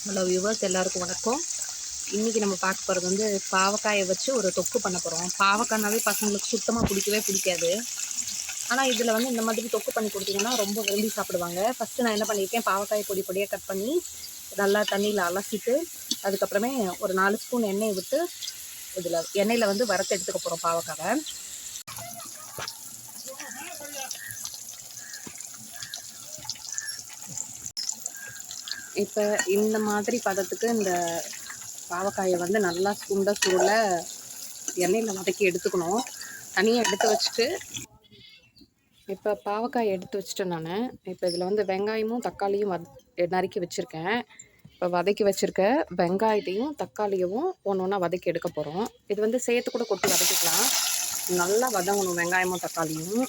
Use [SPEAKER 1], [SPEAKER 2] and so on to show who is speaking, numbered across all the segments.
[SPEAKER 1] Hello viewers, எல்லாருக்கும் வணக்கம். இன்றைக்கி நம்ம பார்க்க போகிறது வந்து பாவக்காயை வச்சு ஒரு தொக்கு பண்ண போகிறோம். பாவக்காய்னாவே பசங்களுக்கு சுத்தமாக பிடிக்கவே பிடிக்காது. ஆனால் இதில் வந்து இந்த மாதிரி தொக்கு பண்ணி கொடுத்தீங்கன்னா ரொம்ப விரும்பி சாப்பிடுவாங்க. ஃபஸ்ட்டு நான் என்ன பண்ணியிருக்கேன், பாவக்காயை பொடி பொடியாக கட் பண்ணி நல்லா தண்ணியில் அலசிட்டு அதுக்கப்புறமே ஒரு 4 ஸ்பூன் எண்ணெயை விட்டு இதில் எண்ணெயில் வந்து வறுத்து எடுத்துக்க போகிறோம் பாவக்காவை. இப்போ இந்த மாதிரி பதத்துக்கு இந்த பாவக்காயை வந்து நல்லா சுருள எண்ணெயில் வதக்கி எடுத்துக்கணும். தனியாக எடுத்து வச்சுட்டு இப்போ பாவக்காய் எடுத்து வச்சுட்டேன் நான். இப்போ இதில் வந்து வெங்காயமும் தக்காளியும் நறுக்கி வச்சுருக்கேன். இப்போ வதக்கி வச்சுருக்க வெங்காயத்தையும் தக்காளியவும் ஒன்று ஒன்றா வதக்கி எடுக்க போகிறோம். இது வந்து சேர்த்து கூட கொட்டி வதக்கிக்கலாம். நல்லா வதங்கணும். வெங்காயமும் தக்காளியும்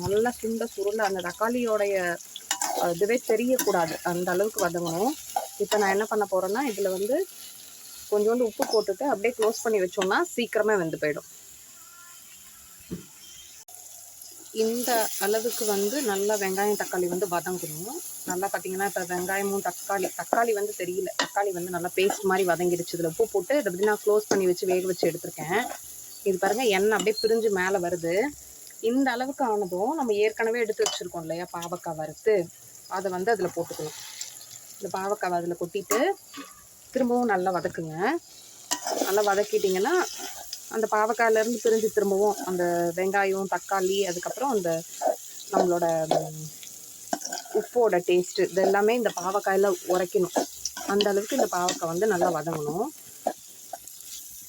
[SPEAKER 1] நல்லா சுருள அந்த தக்காளியோடைய இதுவே தெரியக்கூடாது, அந்த அளவுக்கு வதங்கணும். இப்போ நான் என்ன பண்ண போகிறேன்னா, இதில் வந்து கொஞ்சோண்டு உப்பு போட்டுட்டு அப்படியே க்ளோஸ் பண்ணி வச்சோம்னா சீக்கிரமே வெந்து போயிடும். இந்த அளவுக்கு வந்து நல்லா வெங்காயம் தக்காளி வந்து வதங்கணும். நல்லா பார்த்தீங்கன்னா இப்போ வெங்காயமும் தக்காளி வந்து தெரியல, தக்காளி வந்து நல்லா பேஸ்ட் மாதிரி வதங்கிடுச்சு. இதில் உப்பு போட்டு இதை பற்றி நான் க்ளோஸ் பண்ணி வச்சு வேக வச்சு எடுத்துருக்கேன். இது பாருங்கள், எண்ணெய் அப்படியே பிரிஞ்சு மேலே வருது. இந்த அளவுக்கு ஆனதும் நம்ம ஏற்கனவே எடுத்து வச்சுருக்கோம் இல்லையா பாவக்காய் வறுத்து, அதை வந்து அதில் போட்டுக்கணும். இந்த பாவக்காய் அதில் கொட்டிட்டு திரும்பவும் நல்லா வதக்குங்க. நல்லா வதக்கிட்டிங்கன்னா அந்த பாவக்காயிலேருந்து பிரிஞ்சு திரும்பவும் அந்த வெங்காயம் தக்காளி அதுக்கப்புறம் அந்த நம்மளோட உப்போட டேஸ்ட்டு இது எல்லாமே இந்த பாவக்காயில் உரைக்கணும். அந்த அளவுக்கு இந்த பாவக்காய் வந்து நல்லா வதங்கணும்.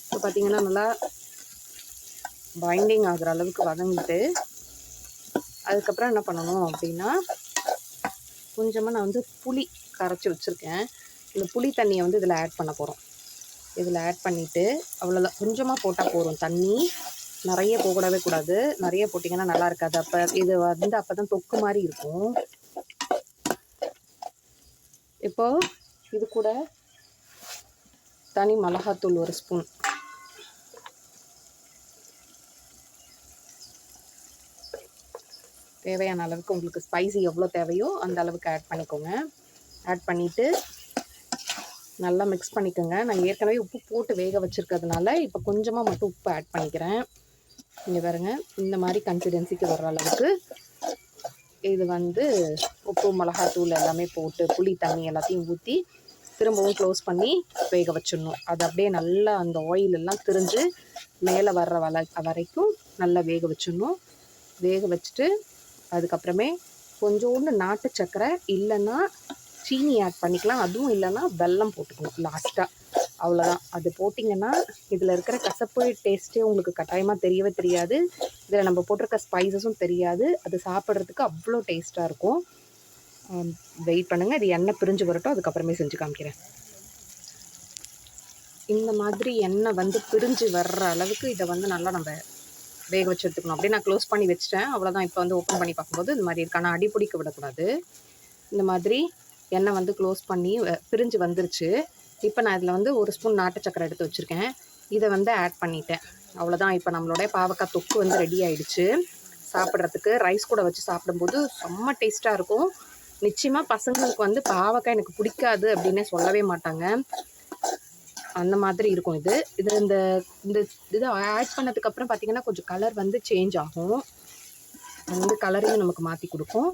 [SPEAKER 1] இப்போ பார்த்திங்கன்னா நல்லா பைண்டிங் ஆகிற அளவுக்கு வதங்கிட்டு அதுக்கப்புறம் என்ன பண்ணணும் அப்படின்னா, கொஞ்சமாக நான் வந்து புளி கரைச்சி வச்சுருக்கேன். இந்த புளி தண்ணியை வந்து இதில் ஆட் பண்ண போகிறோம். இதில் ஆட் பண்ணிவிட்டு அவ்வளோதான், கொஞ்சமாக போட்டால் போதும். தண்ணி நிறைய போடவே கூடாது. நிறைய போட்டிங்கன்னா நல்லா இருக்காது. அப்போ இது வந்து அப்போ தான் தொக்கு மாதிரி இருக்கும். இப்போது இது கூட தனி மிளகாத்தூள் 1 ஸ்பூன், தேவையான அளவுக்கு உங்களுக்கு ஸ்பைசி எவ்வளோ தேவையோ அந்த அளவுக்கு ஆட் பண்ணிக்கோங்க. ஆட் பண்ணிவிட்டு நல்லா மிக்ஸ் பண்ணிக்கோங்க. நான் ஏற்கனவே உப்பு போட்டு வேக வச்சுருக்கிறதுனால இப்போ கொஞ்சமாக மட்டும் உப்பு ஆட் பண்ணிக்கிறேன். இங்கே பாருங்க, இந்த மாதிரி கன்சிஸ்டன்சிக்கு வர்ற அளவுக்கு இது வந்து உப்பு மிளகாத்தூள் எல்லாமே போட்டு புளி தண்ணி எல்லாத்தையும் ஊற்றி திரும்பவும் க்ளோஸ் பண்ணி வேக வச்சிடணும். அது அப்படியே நல்லா அந்த ஆயிலெல்லாம் திரிஞ்சு மேலே வர்ற வரைக்கும் நல்லா வேக வச்சிடணும். வேக வச்சுட்டு அதுக்கப்புறமே கொஞ்சோண்டு நாட்டு சர்க்கரை இல்லைன்னா சீனி ஆட் பண்ணிக்கலாம். அதுவும் இல்லைன்னா வெல்லம் போட்டுக்கணும் லாஸ்ட்டாக. அவ்வளோதான். அது போட்டிங்கன்னா இதில் இருக்கிற கசப்பு டேஸ்ட்டே உங்களுக்கு கட்டாயமாக தெரியவே தெரியாது. இதில் நம்ம போட்டிருக்க ஸ்பைசஸும் தெரியாது. அது சாப்பிட்றதுக்கு அவ்வளோ டேஸ்ட்டாக இருக்கும். வெயிட் பண்ணுங்கள், இது எண்ணெய் பிரிஞ்சு வரட்டும், அதுக்கப்புறமே செஞ்சு காமிக்கிறேன். இந்த மாதிரி எண்ணெய் வந்து பிரிஞ்சு வர்ற அளவுக்கு இதை வந்து நல்லா நம்ம வேக வச்சு எடுத்துக்கணும். அப்படியே நான் க்ளோஸ் பண்ணி வச்சுட்டேன். அவ்வளோதான். இப்போ வந்து ஓப்பன் பண்ணி பார்க்கும்போது இந்த மாதிரி இருக்கு. ஆனால் அடிப்பிடிக்க விடக்கூடாது. இந்த மாதிரி எண்ணெய் வந்து க்ளோஸ் பண்ணி பிரிஞ்சு வந்துருச்சு. இப்போ நான் இதில் வந்து 1 ஸ்பூன் நாட்டு சக்கரை எடுத்து வச்சுருக்கேன். இதை வந்து ஆட் பண்ணிட்டேன். அவ்வளோதான். இப்போ நம்மளுடைய பாவக்காய் தொக்கு வந்து ரெடி ஆகிடுச்சு. சாப்பிட்றதுக்கு ரைஸ் கூட வச்சு சாப்பிடும்போது செம்ம டேஸ்ட்டாக இருக்கும். நிச்சயமாக பசங்களுக்கு வந்து பாவக்காய் எனக்கு பிடிக்காது அப்படின்னே சொல்லவே மாட்டாங்க. அந்த மாதிரி இருக்கும். இது இந்த இதை ஆட் பண்ணதுக்கப்புறம் பார்த்திங்கன்னா கொஞ்சம் கலர் வந்து சேஞ்ச் ஆகும். அது வந்து கலரையும் நமக்கு மாற்றி கொடுக்கும்.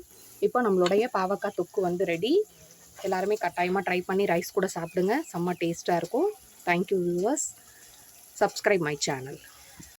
[SPEAKER 1] இப்போ நம்மளுடைய பாவக்காய் தொக்கு வந்து ரெடி. எல்லாருமே கட்டாயமாக ட்ரை பண்ணி ரைஸ் கூட சாப்பிடுங்க. செம்ம டேஸ்ட்டாக இருக்கும். Thank you viewers. Subscribe my channel.